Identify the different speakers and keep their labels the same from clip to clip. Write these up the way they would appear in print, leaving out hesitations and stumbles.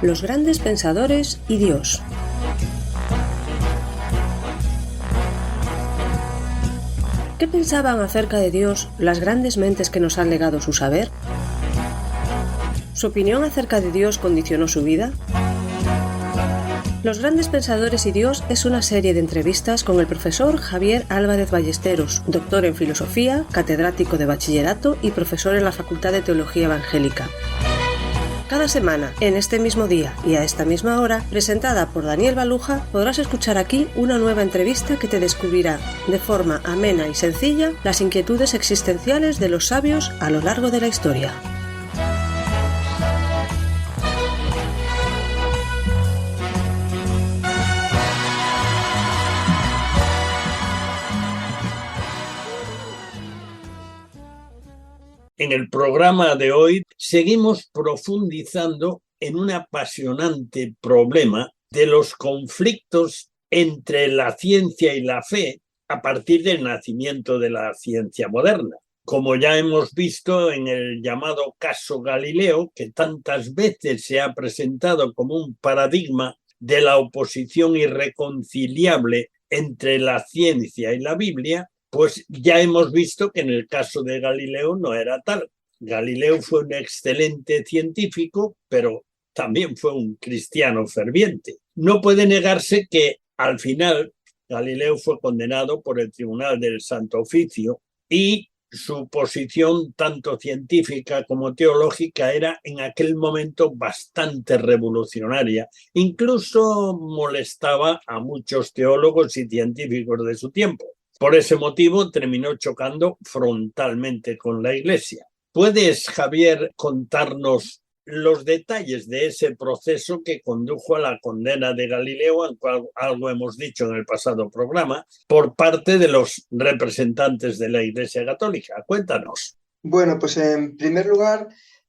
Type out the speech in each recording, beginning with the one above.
Speaker 1: Los grandes pensadores y Dios. ¿Qué pensaban acerca de Dios las grandes mentes que nos han legado su saber? ¿Su opinión acerca de Dios condicionó su vida? Los grandes pensadores y Dios es una serie de entrevistas con el profesor Javier Álvarez Ballesteros, doctor en filosofía, catedrático de bachillerato y profesor en la Facultad de Teología Evangélica. Cada semana, en este mismo día y a esta misma hora, presentada por Daniel Baluja, podrás escuchar aquí una nueva entrevista que te descubrirá, de forma amena y sencilla, las inquietudes existenciales de los sabios a lo largo de la historia.
Speaker 2: En el programa de hoy seguimos profundizando en un apasionante problema de los conflictos entre la ciencia y la fe a partir del nacimiento de la ciencia moderna. Como ya hemos visto en el llamado caso Galileo, que tantas veces se ha presentado como un paradigma de la oposición irreconciliable entre la ciencia y la Biblia, pues ya hemos visto que en el caso de Galileo no era tal. Galileo fue un excelente científico, pero también fue un cristiano ferviente. No puede negarse que al final Galileo fue condenado por el Tribunal del Santo Oficio y su posición tanto científica como teológica era en aquel momento bastante revolucionaria. Incluso molestaba a muchos teólogos y científicos de su tiempo. Por ese motivo terminó chocando frontalmente con la Iglesia. ¿Puedes, Javier, contarnos los detalles de ese proceso que condujo a la condena de Galileo, al cual algo hemos dicho en el pasado programa, por parte de los representantes de la Iglesia Católica? Cuéntanos.
Speaker 3: Bueno, pues en primer lugar,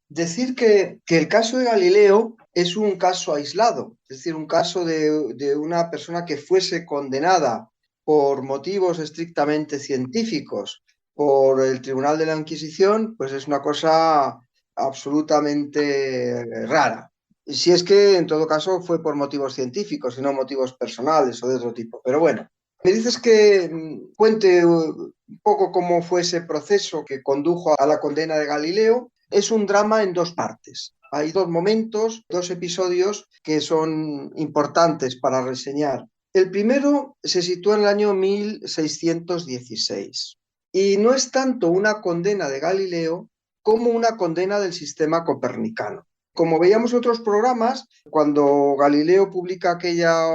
Speaker 3: decir que el caso de Galileo es un caso aislado, es decir, un caso de una persona que fuese condenada por motivos estrictamente científicos por el Tribunal de la Inquisición, pues es una cosa absolutamente rara. Si es que en todo caso fue por motivos científicos y no motivos personales o de otro tipo. Pero bueno, me dices que cuente un poco cómo fue ese proceso que condujo a la condena de Galileo. Es un drama en dos partes. Hay dos momentos, dos episodios que son importantes para reseñar. El primero se sitúa en el año 1616 y no es tanto una condena de Galileo como una condena del sistema copernicano. Como veíamos en otros programas, cuando Galileo publica aquella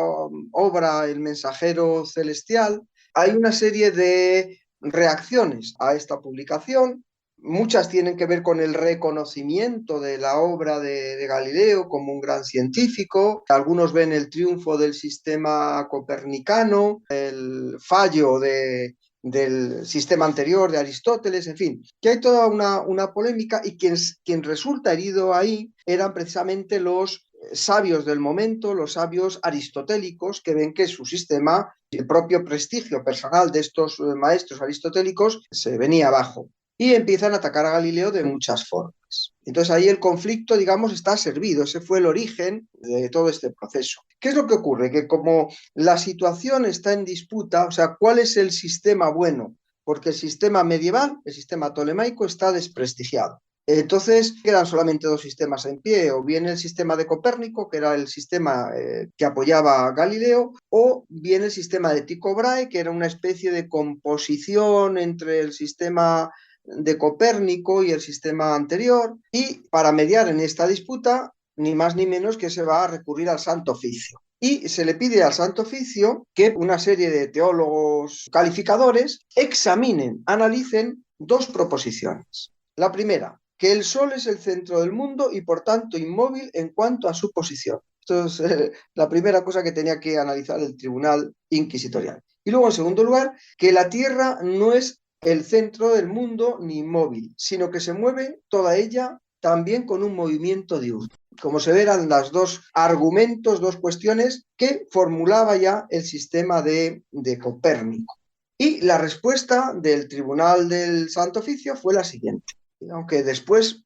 Speaker 3: obra, El mensajero celestial, hay una serie de reacciones a esta publicación. Muchas tienen que ver con el reconocimiento de la obra de Galileo como un gran científico. Algunos ven el triunfo del sistema copernicano, el fallo del sistema anterior de Aristóteles, en fin, que hay toda una polémica y quien resulta herido ahí eran precisamente los sabios del momento, los sabios aristotélicos, que ven que su sistema, el propio prestigio personal de estos maestros aristotélicos, se venía abajo. Y empiezan a atacar a Galileo de muchas formas. Entonces ahí el conflicto, digamos, está servido. Ese fue el origen de todo este proceso. ¿Qué es lo que ocurre? Que como la situación está en disputa, o sea, ¿cuál es el sistema bueno? Porque el sistema medieval, el sistema tolemaico, está desprestigiado. Entonces quedan solamente dos sistemas en pie, o bien el sistema de Copérnico, que era el sistema que apoyaba a Galileo, o bien el sistema de Tycho Brahe, que era una especie de composición entre el sistema de Copérnico y el sistema anterior, y para mediar en esta disputa, ni más ni menos que se va a recurrir al Santo Oficio. Y se le pide al Santo Oficio que una serie de teólogos calificadores examinen, analicen dos proposiciones. La primera, que el Sol es el centro del mundo y por tanto inmóvil en cuanto a su posición. Esto es la primera cosa que tenía que analizar el Tribunal Inquisitorial. Y luego, en segundo lugar, que la Tierra no es el centro del mundo ni inmóvil, sino que se mueve toda ella también con un movimiento diurno. Como se verán, las dos argumentos, dos cuestiones que formulaba ya el sistema de Copérnico. Y la respuesta del Tribunal del Santo Oficio fue la siguiente. Aunque después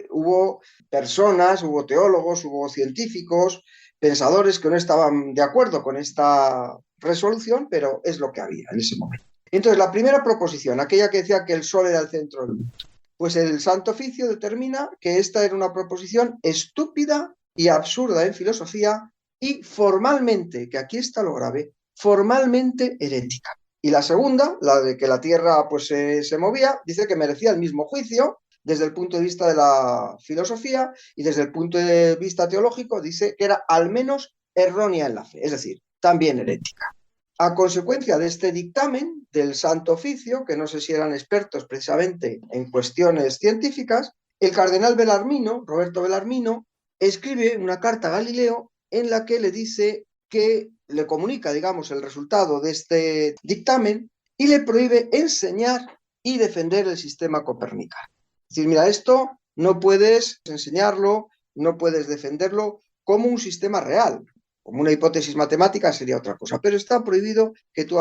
Speaker 3: hubo personas, hubo teólogos, hubo científicos, pensadores que no estaban de acuerdo con esta resolución, pero es lo que había en ese momento. Entonces, la primera proposición, aquella que decía que el Sol era el centro del mundo, pues el Santo Oficio determina que esta era una proposición estúpida y absurda en filosofía y formalmente, que aquí está lo grave, formalmente herética. Y la segunda, la de que la Tierra pues se movía, dice que merecía el mismo juicio desde el punto de vista de la filosofía y desde el punto de vista teológico dice que era al menos errónea en la fe, es decir, también herética. A consecuencia de este dictamen del Santo Oficio, que no sé si eran expertos precisamente en cuestiones científicas, el cardenal Bellarmino, Roberto Bellarmino, escribe una carta a Galileo en la que le dice que le comunica, digamos, el resultado de este dictamen y le prohíbe enseñar y defender el sistema copernicano. Es decir, mira, esto no puedes enseñarlo, no puedes defenderlo como un sistema real. Como una hipótesis matemática sería otra cosa, pero está prohibido que tú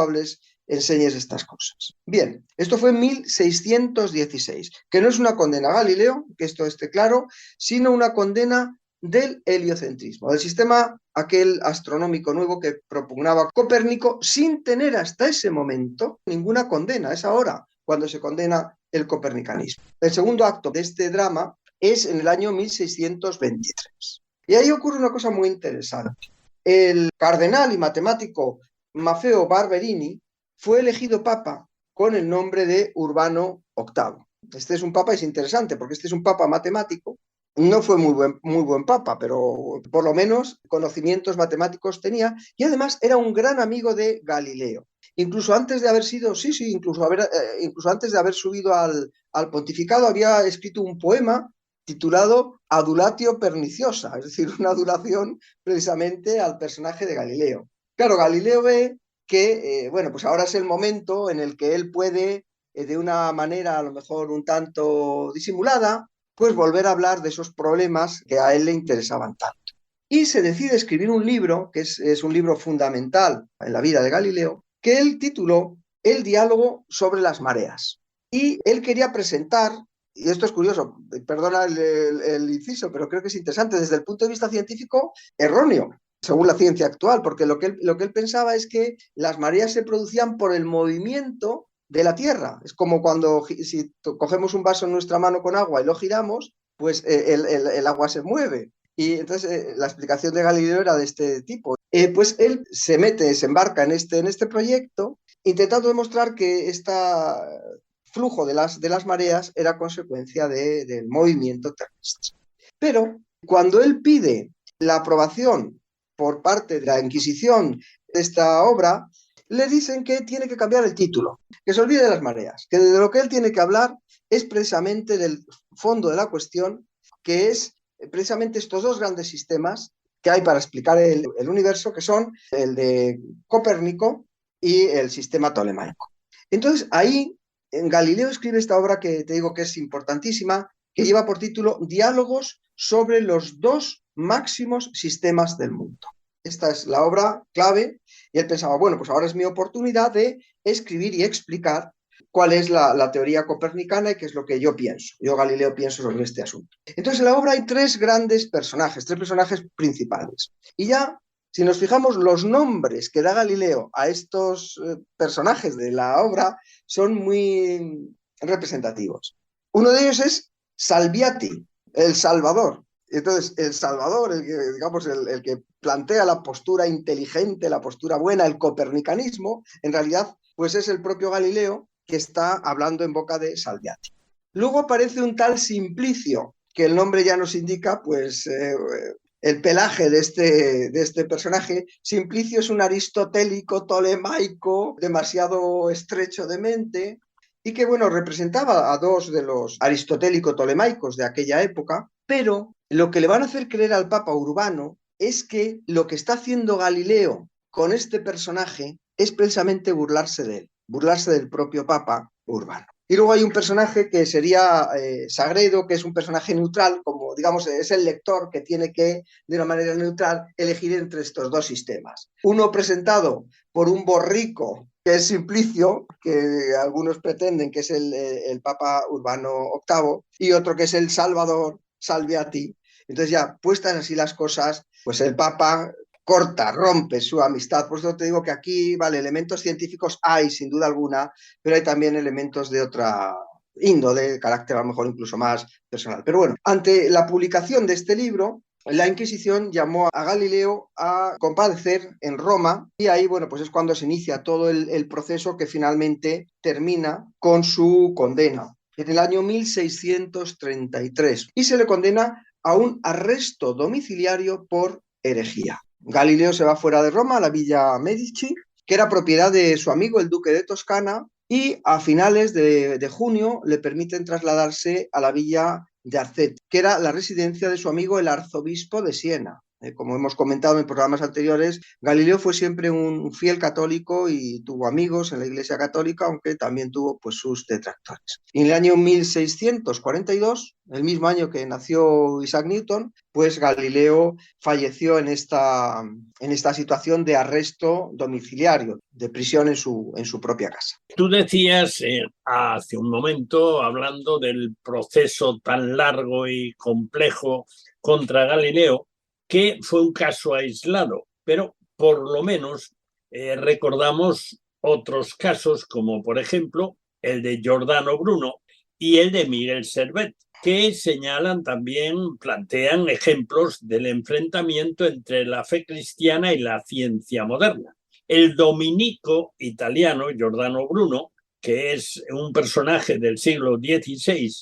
Speaker 3: enseñes estas cosas. Bien, esto fue en 1616, que no es una condena a Galileo, que esto esté claro, sino una condena del heliocentrismo, del sistema aquel astronómico nuevo que propugnaba Copérnico sin tener hasta ese momento ninguna condena. Es ahora cuando se condena el copernicanismo. El segundo acto de este drama es en el año 1623. Y ahí ocurre una cosa muy interesante. El cardenal y matemático Maffeo Barberini fue elegido papa con el nombre de Urbano VIII. Este es un papa, es interesante, porque este es un papa matemático. No fue muy buen papa, pero por lo menos conocimientos matemáticos tenía, y además era un gran amigo de Galileo. Incluso antes de haber sido, incluso antes de haber subido al pontificado, había escrito un poema titulado Adulatio Perniciosa, es decir, una adulación precisamente al personaje de Galileo. Claro, Galileo ve que, pues ahora es el momento en el que él puede, de una manera a lo mejor un tanto disimulada, pues volver a hablar de esos problemas que a él le interesaban tanto. Y se decide escribir un libro, que es un libro fundamental en la vida de Galileo, que él tituló El diálogo sobre las mareas. Y él quería presentar, y esto es curioso, perdona el inciso, pero creo que es interesante, desde el punto de vista científico, erróneo, según la ciencia actual, porque lo que él pensaba es que las mareas se producían por el movimiento de la Tierra. Es como cuando si cogemos un vaso en nuestra mano con agua y lo giramos, pues el agua se mueve. Y entonces la explicación de Galileo era de este tipo. Pues él se embarca en este proyecto, intentando demostrar que este flujo de las mareas era consecuencia del movimiento terrestre. Pero cuando él pide la aprobación por parte de la Inquisición de esta obra, le dicen que tiene que cambiar el título, que se olvide de las mareas, que de lo que él tiene que hablar es precisamente del fondo de la cuestión, que es precisamente estos dos grandes sistemas que hay para explicar el universo, que son el de Copérnico y el sistema tolemaico. Entonces, ahí Galileo escribe esta obra que te digo que es importantísima, que lleva por título Diálogos sobre los dos máximos sistemas del mundo. Esta es la obra clave y él pensaba, bueno, pues ahora es mi oportunidad de escribir y explicar cuál es la teoría copernicana y qué es lo que yo pienso. Yo, Galileo, pienso sobre este asunto. Entonces, en la obra hay tres personajes principales. Y ya, si nos fijamos, los nombres que da Galileo a estos personajes de la obra son muy representativos. Uno de ellos es Salviati, el Salvador. Entonces, el Salvador, el que plantea la postura inteligente, la postura buena, el copernicanismo, en realidad, pues es el propio Galileo que está hablando en boca de Salviati. Luego aparece un tal Simplicio, que el nombre ya nos indica, pues, el pelaje de este personaje. Simplicio es un aristotélico tolemaico demasiado estrecho de mente y que, bueno, representaba a dos de los aristotélico-tolemaicos de aquella época, pero lo que le van a hacer creer al Papa Urbano es que lo que está haciendo Galileo con este personaje es precisamente burlarse de él, burlarse del propio Papa Urbano. Y luego hay un personaje que sería Sagredo, que es un personaje neutral, como digamos es el lector que tiene que, de una manera neutral, elegir entre estos dos sistemas. Uno presentado por un borrico, que es Simplicio, que algunos pretenden que es el Papa Urbano VIII, y otro que es el Salvador Salviati. Entonces ya puestas así las cosas, pues el Papa corta, rompe su amistad. Por eso te digo que aquí, vale, elementos científicos hay, sin duda alguna, pero hay también elementos de otra índole, de carácter a lo mejor incluso más personal. Pero bueno, ante la publicación de este libro, la Inquisición llamó a Galileo a comparecer en Roma y ahí, bueno, pues es cuando se inicia todo el proceso que finalmente termina con su condena en el año 1633 y se le condena a un arresto domiciliario por herejía. Galileo se va fuera de Roma, a la Villa Medici, que era propiedad de su amigo el duque de Toscana, y a finales de junio le permiten trasladarse a la Villa de Arcet, que era la residencia de su amigo el arzobispo de Siena. Como hemos comentado en programas anteriores, Galileo fue siempre un fiel católico y tuvo amigos en la Iglesia Católica, aunque también tuvo pues, sus detractores. En el año 1642, el mismo año que nació Isaac Newton, pues Galileo falleció en esta situación de arresto domiciliario, de prisión en su propia casa.
Speaker 2: Tú decías hace un momento, hablando del proceso tan largo y complejo contra Galileo, que fue un caso aislado, pero por lo menos recordamos otros casos como por ejemplo el de Giordano Bruno y el de Miguel Servet, que señalan también, plantean ejemplos del enfrentamiento entre la fe cristiana y la ciencia moderna. El dominico italiano Giordano Bruno, que es un personaje del siglo XVI,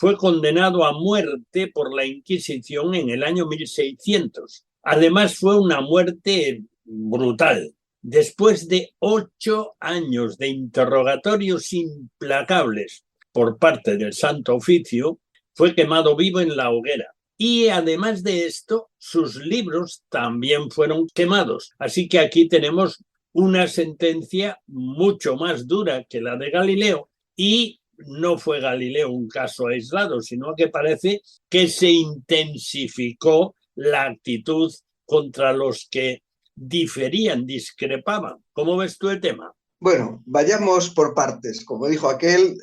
Speaker 2: fue condenado a muerte por la Inquisición en el año 1600. Además, fue una muerte brutal. Después de 8 años de interrogatorios implacables por parte del Santo Oficio, fue quemado vivo en la hoguera. Y además de esto, sus libros también fueron quemados. Así que aquí tenemos una sentencia mucho más dura que la de Galileo y no fue Galileo un caso aislado, sino que parece que se intensificó la actitud contra los que diferían, discrepaban. ¿Cómo ves tú el tema?
Speaker 3: Bueno, vayamos por partes. Como dijo aquel,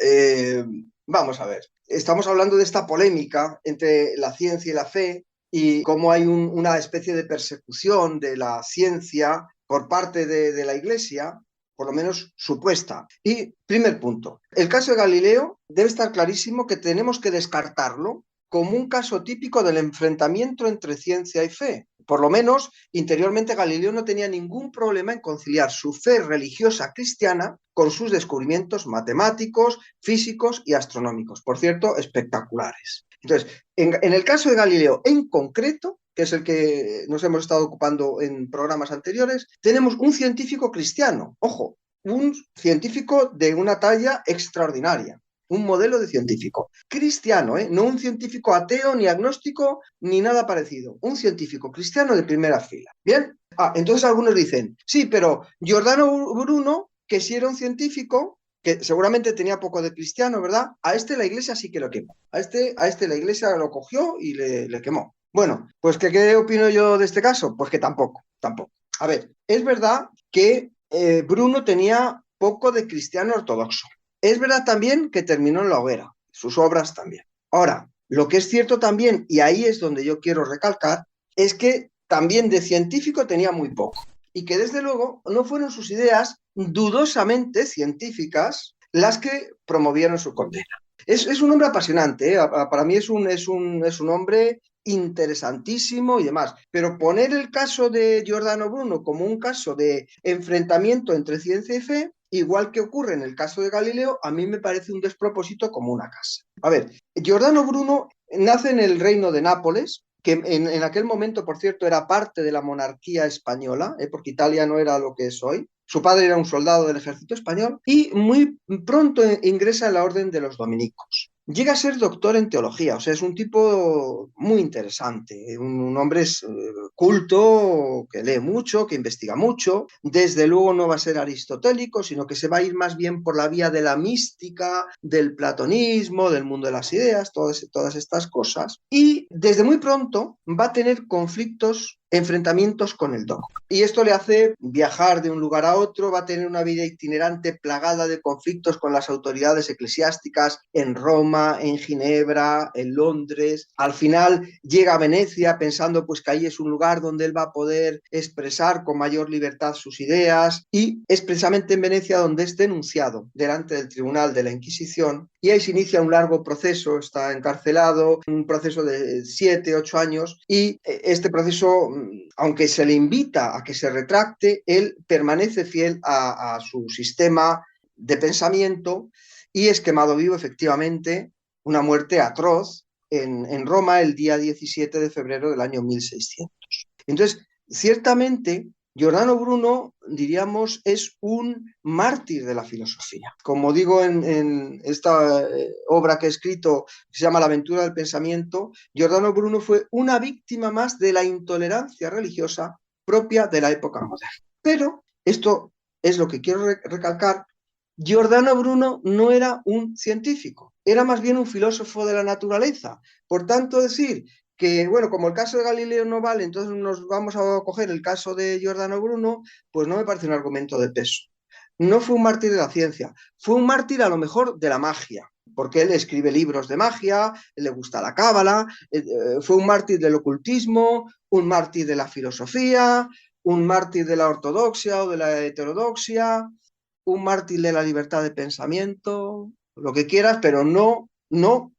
Speaker 3: vamos a ver. Estamos hablando de esta polémica entre la ciencia y la fe y cómo hay una especie de persecución de la ciencia por parte de la Iglesia, por lo menos supuesta. Y primer punto, el caso de Galileo debe estar clarísimo que tenemos que descartarlo como un caso típico del enfrentamiento entre ciencia y fe. Por lo menos, interiormente Galileo no tenía ningún problema en conciliar su fe religiosa cristiana con sus descubrimientos matemáticos, físicos y astronómicos, por cierto, espectaculares. Entonces, en el caso de Galileo en concreto, que es el que nos hemos estado ocupando en programas anteriores, tenemos un científico cristiano, ojo, un científico de una talla extraordinaria, un modelo de científico cristiano, no un científico ateo, ni agnóstico, ni nada parecido, un científico cristiano de primera fila. Bien, entonces algunos dicen, sí, pero Giordano Bruno, que sí era un científico, que seguramente tenía poco de cristiano, ¿verdad? A este la Iglesia sí que lo quemó, a este la Iglesia lo cogió y le quemó. Bueno, pues ¿qué opino yo de este caso? Pues que tampoco. A ver, es verdad que Bruno tenía poco de cristiano ortodoxo. Es verdad también que terminó en la hoguera, sus obras también. Ahora, lo que es cierto también, y ahí es donde yo quiero recalcar, es que también de científico tenía muy poco. Y que desde luego no fueron sus ideas dudosamente científicas las que promovieron su condena. Es un hombre apasionante, para mí es un hombre interesantísimo y demás, pero poner el caso de Giordano Bruno como un caso de enfrentamiento entre ciencia y fe, igual que ocurre en el caso de Galileo, a mí me parece un despropósito como una casa. A ver, Giordano Bruno nace en el reino de Nápoles, que en aquel momento, por cierto, era parte de la monarquía española, porque Italia no era lo que es hoy. Su padre era un soldado del ejército español y muy pronto ingresa en la orden de los dominicos. llega a ser doctor en teología, o sea, es un tipo muy interesante, un hombre culto, que lee mucho, que investiga mucho. Desde luego no va a ser aristotélico, sino que se va a ir más bien por la vía de la mística, del platonismo, del mundo de las ideas, todas estas cosas. Y desde muy pronto va a tener conflictos, enfrentamientos con el dogma. Y esto le hace viajar de un lugar a otro, va a tener una vida itinerante plagada de conflictos con las autoridades eclesiásticas en Roma, en Ginebra, en Londres. Al final llega a Venecia pensando pues que ahí es un lugar donde él va a poder expresar con mayor libertad sus ideas, y es precisamente en Venecia donde es denunciado delante del tribunal de la Inquisición, y ahí se inicia un largo proceso, está encarcelado, un proceso de 7, 8 años, y este proceso, aunque se le invita a que se retracte, él permanece fiel a su sistema de pensamiento y es quemado vivo, efectivamente, una muerte atroz en Roma el día 17 de febrero del año 1600. Entonces, ciertamente, Giordano Bruno, diríamos, es un mártir de la filosofía. Como digo en esta obra que he escrito, que se llama La aventura del pensamiento, Giordano Bruno fue una víctima más de la intolerancia religiosa propia de la época moderna. Pero esto es lo que quiero recalcar. Giordano Bruno no era un científico, era más bien un filósofo de la naturaleza. Por tanto, decir que, bueno, como el caso de Galileo no vale, entonces nos vamos a coger el caso de Giordano Bruno, pues no me parece un argumento de peso. No fue un mártir de la ciencia, fue un mártir a lo mejor de la magia, porque él escribe libros de magia, le gusta la cábala, fue un mártir del ocultismo, un mártir de la filosofía, un mártir de la ortodoxia o de la heterodoxia, un mártir de la libertad de pensamiento, lo que quieras, pero no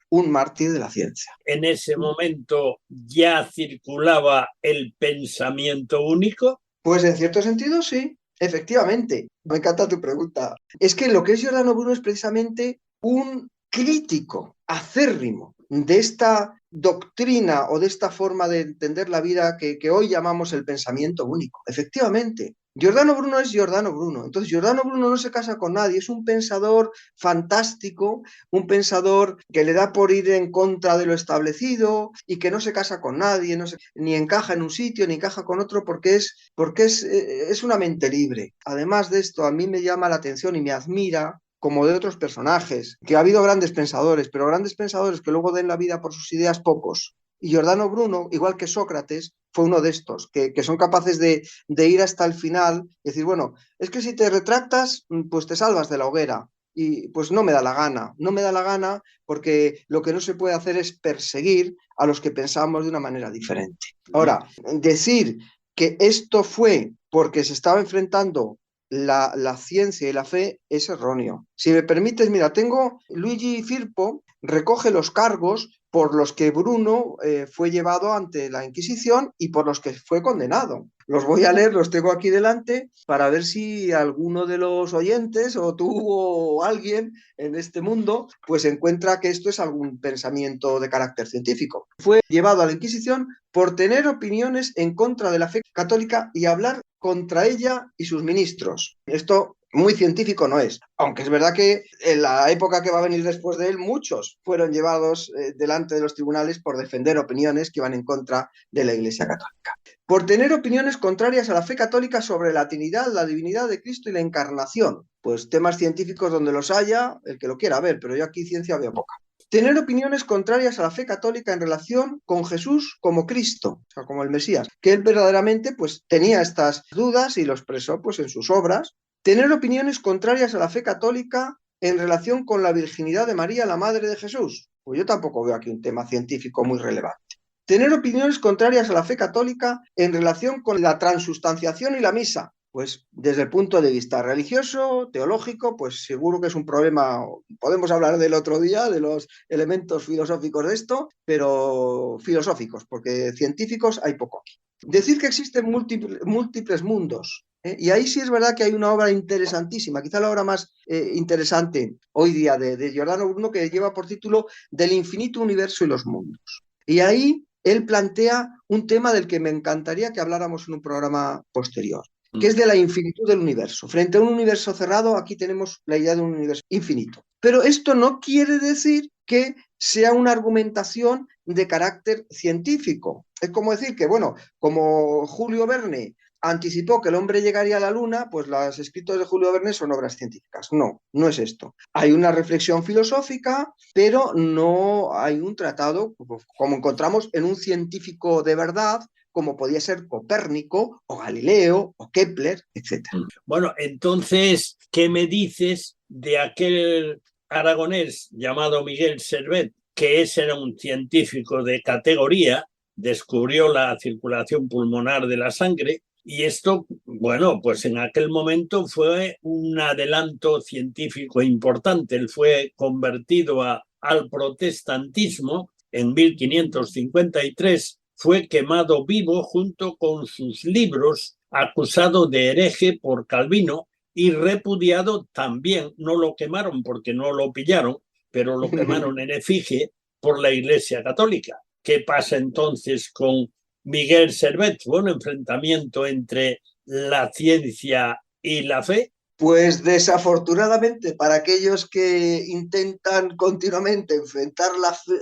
Speaker 3: un mártir de la ciencia.
Speaker 2: En ese momento ya circulaba el pensamiento único.
Speaker 3: Pues en cierto sentido sí, efectivamente. Me encanta tu pregunta. Es que lo que es Giordano Bruno es precisamente un crítico acérrimo de esta doctrina o de esta forma de entender la vida que hoy llamamos el pensamiento único. Efectivamente, Giordano Bruno es Giordano Bruno. Entonces, Giordano Bruno no se casa con nadie, es un pensador fantástico, un pensador que le da por ir en contra de lo establecido y que no se casa con nadie, ni encaja en un sitio, ni encaja con otro, porque es una mente libre. Además de esto, a mí me llama la atención y me admira, como de otros personajes, que ha habido grandes pensadores, pero grandes pensadores que luego den la vida por sus ideas, pocos. Y Giordano Bruno, igual que Sócrates, fue uno de estos, que son capaces de ir hasta el final y decir, bueno, es que si te retractas, pues te salvas de la hoguera. Y pues no me da la gana porque lo que no se puede hacer es perseguir a los que pensamos de una manera diferente. Ahora, decir que esto fue porque se estaba enfrentando la ciencia y la fe es erróneo. Si me permites, mira, tengo Luigi Firpo, recoge los cargos por los que Bruno fue llevado ante la Inquisición y por los que fue condenado. Los voy a leer, los tengo aquí delante, para ver si alguno de los oyentes, o tú o alguien en este mundo, pues encuentra que esto es algún pensamiento de carácter científico. Fue llevado a la Inquisición por tener opiniones en contra de la fe católica y hablar contra ella y sus ministros. Esto muy científico no es, aunque es verdad que en la época que va a venir después de él, muchos fueron llevados delante de los tribunales por defender opiniones que iban en contra de la Iglesia Católica. Por tener opiniones contrarias a la fe católica sobre la Trinidad, la divinidad de Cristo y la encarnación. Pues temas científicos donde los haya, el que lo quiera ver, pero yo aquí ciencia veo poca. Tener opiniones contrarias a la fe católica en relación con Jesús como Cristo, o sea, como el Mesías, que él verdaderamente pues tenía estas dudas y lo expresó pues en sus obras. Tener opiniones contrarias a la fe católica en relación con la virginidad de María, la madre de Jesús. Pues yo tampoco veo aquí un tema científico muy relevante. Tener opiniones contrarias a la fe católica en relación con la transustanciación y la misa. Pues desde el punto de vista religioso, teológico, pues seguro que es un problema, podemos hablar del otro día, de los elementos filosóficos de esto, pero filosóficos, porque científicos hay poco aquí. Decir que existen múltiples mundos, y ahí sí es verdad que hay una obra interesantísima, quizá la obra más interesante hoy día de Giordano Bruno, que lleva por título Del infinito universo y los mundos. Y ahí él plantea un tema del que me encantaría que habláramos en un programa posterior, que es de la infinitud del universo. Frente a un universo cerrado, aquí tenemos la idea de un universo infinito. Pero esto no quiere decir que sea una argumentación de carácter científico. Es como decir que, bueno, como Julio Verne anticipó que el hombre llegaría a la luna, pues los escritos de Julio Verne son obras científicas. No, no es esto. Hay una reflexión filosófica, pero no hay un tratado, como encontramos en un científico de verdad, como podía ser Copérnico o Galileo o Kepler, etc.
Speaker 2: Bueno, entonces, ¿qué me dices de aquel aragonés llamado Miguel Servet, que ese era un científico de categoría, descubrió la circulación pulmonar de la sangre? Y esto, bueno, pues en aquel momento fue un adelanto científico importante. Él fue convertido al protestantismo en 1553, fue quemado vivo junto con sus libros, acusado de hereje por Calvino y repudiado también. No lo quemaron porque no lo pillaron, pero lo quemaron en efigie por la Iglesia Católica. ¿Qué pasa entonces con Miguel Servet? ¿Un enfrentamiento entre la ciencia y la fe?
Speaker 3: Pues desafortunadamente para aquellos que intentan continuamente enfrentar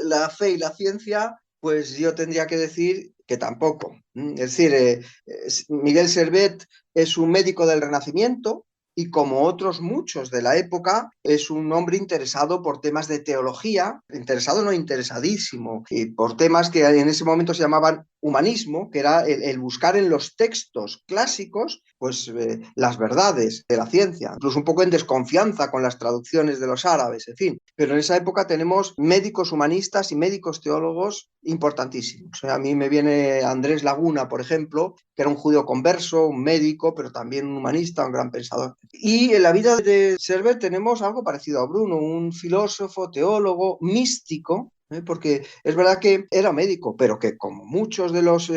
Speaker 3: la fe y la ciencia, pues yo tendría que decir que tampoco. Es decir, Miguel Servet es un médico del Renacimiento y como otros muchos de la época es un hombre interesado por temas de teología, interesado no interesadísimo, y por temas que en ese momento se llamaban humanismo, que era el buscar en los textos clásicos pues las verdades de la ciencia, incluso un poco en desconfianza con las traducciones de los árabes, en fin. Pero en esa época tenemos médicos humanistas y médicos teólogos importantísimos. A mí me viene Andrés Laguna, por ejemplo, que era un judío converso, un médico, pero también un humanista, un gran pensador. Y en la vida de Servet tenemos algo parecido a Bruno, un filósofo, teólogo, místico, porque es verdad que era médico, pero que como muchos de los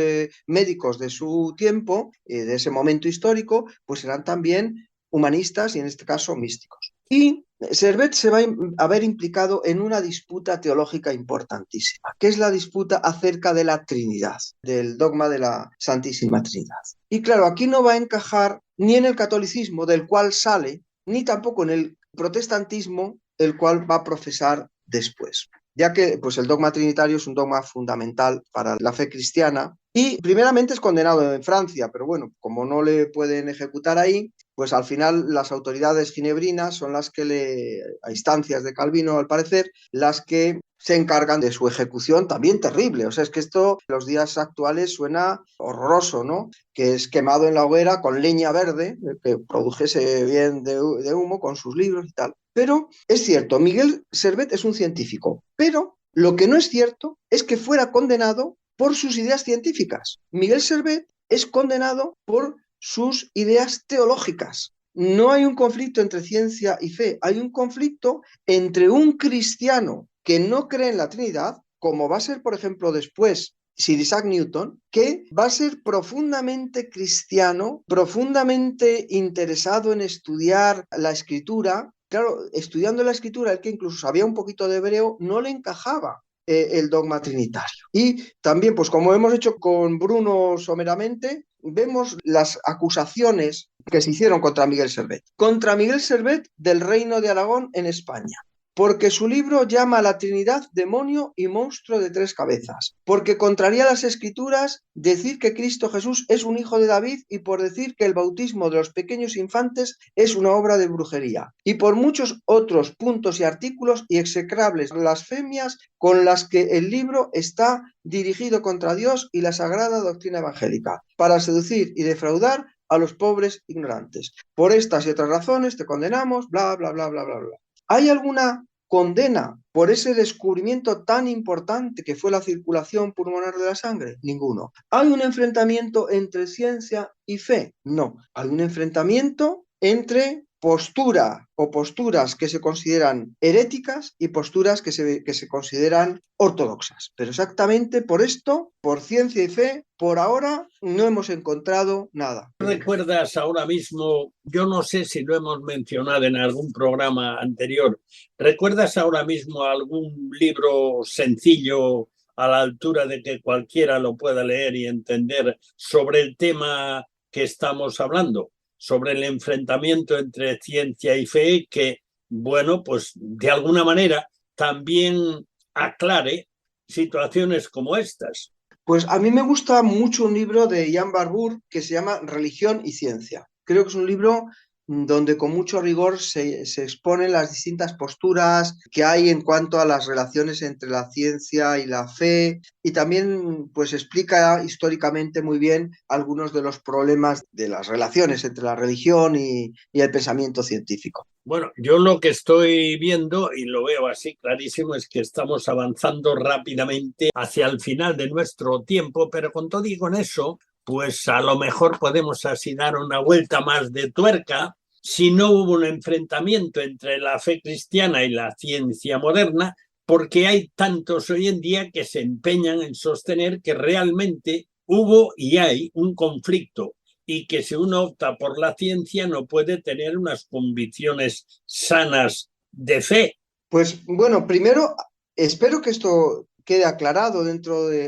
Speaker 3: médicos de su tiempo, de ese momento histórico, pues eran también humanistas y en este caso místicos. Y Servet se va a ver implicado en una disputa teológica importantísima, que es la disputa acerca de la Trinidad, del dogma de la Santísima Trinidad. Y claro, aquí no va a encajar ni en el catolicismo, del cual sale, ni tampoco en el protestantismo, el cual va a profesar después, ya que pues, el dogma trinitario es un dogma fundamental para la fe cristiana y primeramente es condenado en Francia, pero bueno, como no le pueden ejecutar ahí, pues al final las autoridades ginebrinas son las que a instancias de Calvino al parecer, las que se encargan de su ejecución, también terrible. O sea, es que esto en los días actuales suena horroroso, ¿no? Que es quemado en la hoguera con leña verde, que produjese bien de humo con sus libros y tal. Pero es cierto, Miguel Servet es un científico, pero lo que no es cierto es que fuera condenado por sus ideas científicas. Miguel Servet es condenado por sus ideas teológicas. No hay un conflicto entre ciencia y fe, hay un conflicto entre un cristiano que no cree en la Trinidad, como va a ser, por ejemplo, después Sir Isaac Newton, que va a ser profundamente cristiano, profundamente interesado en estudiar la escritura. Claro, estudiando la escritura, el que incluso sabía un poquito de hebreo, no le encajaba el dogma trinitario. Y también, pues como hemos hecho con Bruno someramente, vemos las acusaciones que se hicieron contra Miguel Servet. Contra Miguel Servet del Reino de Aragón en España. Porque su libro llama a la Trinidad demonio y monstruo de tres cabezas, porque contraría las Escrituras decir que Cristo Jesús es un hijo de David y por decir que el bautismo de los pequeños infantes es una obra de brujería, y por muchos otros puntos y artículos y execrables blasfemias con las que el libro está dirigido contra Dios y la sagrada doctrina evangélica, para seducir y defraudar a los pobres ignorantes. Por estas y otras razones te condenamos, bla, bla, bla, bla, bla, bla. ¿Hay alguna condena por ese descubrimiento tan importante que fue la circulación pulmonar de la sangre? Ninguno. ¿Hay un enfrentamiento entre ciencia y fe? No. Hay un enfrentamiento entre postura o posturas que se consideran heréticas y posturas que se consideran ortodoxas. Pero exactamente por esto, por ciencia y fe, por ahora no hemos encontrado nada.
Speaker 2: ¿Recuerdas ahora mismo, yo no sé si lo hemos mencionado en algún programa anterior, ¿recuerdas ahora mismo algún libro sencillo a la altura de que cualquiera lo pueda leer y entender sobre el tema que estamos hablando? Sobre el enfrentamiento entre ciencia y fe, que, bueno, pues de alguna manera también aclare situaciones como estas.
Speaker 3: Pues a mí me gusta mucho un libro de Jan Barbour que se llama Religión y Ciencia. Creo que es un libro donde con mucho rigor se exponen las distintas posturas que hay en cuanto a las relaciones entre la ciencia y la fe, y también pues explica históricamente muy bien algunos de los problemas de las relaciones entre la religión y el pensamiento científico.
Speaker 2: Bueno, yo lo que estoy viendo, y lo veo así clarísimo, es que estamos avanzando rápidamente hacia el final de nuestro tiempo, pero con todo y con eso, pues a lo mejor podemos así dar una vuelta más de tuerca. Si no hubo un enfrentamiento entre la fe cristiana y la ciencia moderna, porque hay tantos hoy en día que se empeñan en sostener que realmente hubo y hay un conflicto, y que si uno opta por la ciencia no puede tener unas convicciones sanas de fe.
Speaker 3: Pues bueno, primero espero que esto quede aclarado en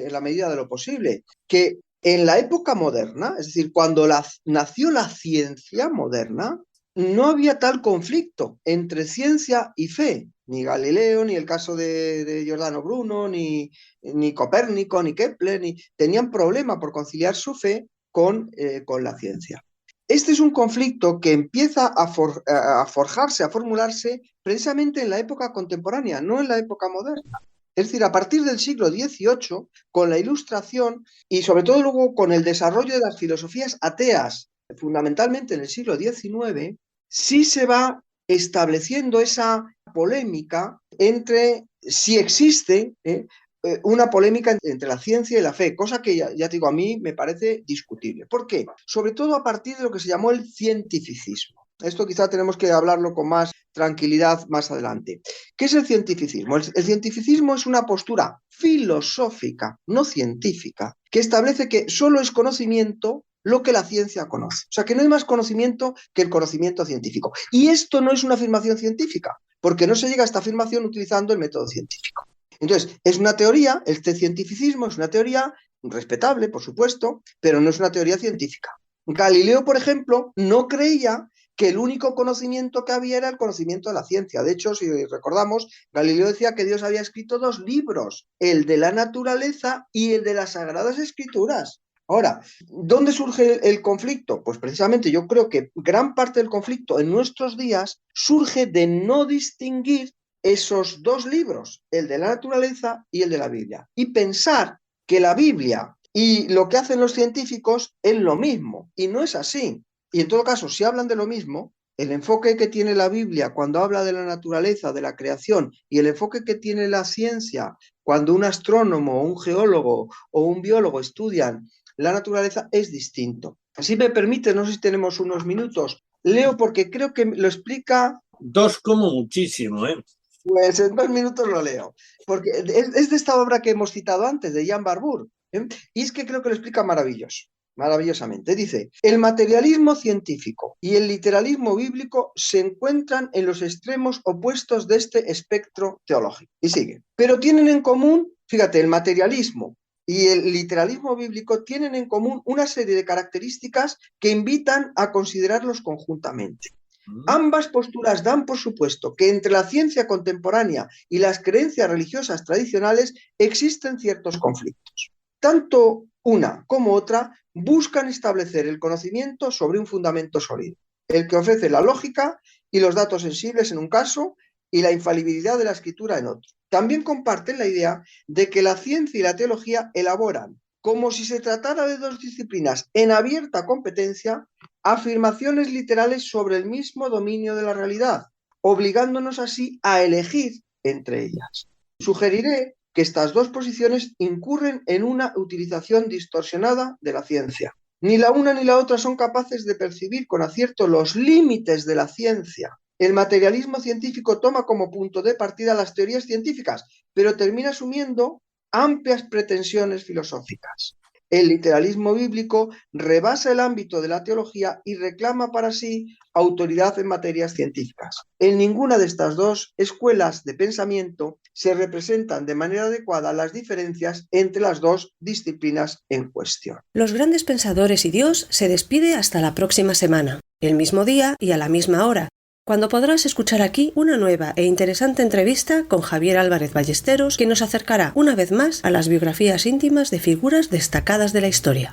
Speaker 3: la medida de lo posible, que en la época moderna, es decir, cuando nació la ciencia moderna, no había tal conflicto entre ciencia y fe. Ni Galileo, ni el caso de Giordano Bruno, ni Copérnico, ni Kepler, tenían problema por conciliar su fe con la ciencia. Este es un conflicto que empieza a forjarse, a formularse precisamente en la época contemporánea, no en la época moderna. Es decir, a partir del siglo XVIII, con la Ilustración y sobre todo luego con el desarrollo de las filosofías ateas, fundamentalmente en el siglo XIX, sí se va estableciendo esa polémica entre si existe una polémica entre la ciencia y la fe, cosa que ya digo, a mí me parece discutible. ¿Por qué? Sobre todo a partir de lo que se llamó el cientificismo. Esto quizá tenemos que hablarlo con más tranquilidad más adelante. ¿Qué es el cientificismo? El cientificismo es una postura filosófica, no científica, que establece que solo es conocimiento lo que la ciencia conoce. O sea, que no hay más conocimiento que el conocimiento científico. Y esto no es una afirmación científica, porque no se llega a esta afirmación utilizando el método científico. Entonces, es una teoría, este cientificismo es una teoría respetable, por supuesto, pero no es una teoría científica. Galileo, por ejemplo, no creía que el único conocimiento que había era el conocimiento de la ciencia. De hecho, si recordamos, Galileo decía que Dios había escrito 2 libros, el de la naturaleza y el de las Sagradas Escrituras. Ahora, ¿dónde surge el conflicto? Pues precisamente yo creo que gran parte del conflicto en nuestros días surge de no distinguir esos 2 libros, el de la naturaleza y el de la Biblia, y pensar que la Biblia y lo que hacen los científicos es lo mismo, y no es así. Y en todo caso, si hablan de lo mismo, el enfoque que tiene la Biblia cuando habla de la naturaleza, de la creación, y el enfoque que tiene la ciencia cuando un astrónomo, un geólogo o un biólogo estudian la naturaleza es distinto. Si me permite, no sé si tenemos unos minutos, leo porque creo que lo explica...
Speaker 2: 2 como muchísimo, ¿eh?
Speaker 3: Pues en 2 minutos lo leo, porque es de esta obra que hemos citado antes, de Jan Barbour, y es que creo que lo explica maravillosamente. Dice, el materialismo científico y el literalismo bíblico se encuentran en los extremos opuestos de este espectro teológico. Y sigue, pero tienen en común, fíjate, el materialismo y el literalismo bíblico tienen en común una serie de características que invitan a considerarlos conjuntamente. Ambas posturas dan por supuesto que entre la ciencia contemporánea y las creencias religiosas tradicionales existen ciertos conflictos. Tanto una como otra buscan establecer el conocimiento sobre un fundamento sólido, el que ofrece la lógica y los datos sensibles en un caso y la infalibilidad de la escritura en otro. También comparten la idea de que la ciencia y la teología elaboran, como si se tratara de 2 disciplinas en abierta competencia, afirmaciones literales sobre el mismo dominio de la realidad, obligándonos así a elegir entre ellas. Sugeriré que estas 2 posiciones incurren en una utilización distorsionada de la ciencia. Ni la una ni la otra son capaces de percibir con acierto los límites de la ciencia. El materialismo científico toma como punto de partida las teorías científicas, pero termina asumiendo amplias pretensiones filosóficas. El literalismo bíblico rebasa el ámbito de la teología y reclama para sí autoridad en materias científicas. En ninguna de estas 2 escuelas de pensamiento se representan de manera adecuada las diferencias entre las 2 disciplinas en cuestión.
Speaker 1: Los grandes pensadores y Dios se despide hasta la próxima semana, el mismo día y a la misma hora, cuando podrás escuchar aquí una nueva e interesante entrevista con Javier Álvarez Ballesteros, que nos acercará una vez más a las biografías íntimas de figuras destacadas de la historia.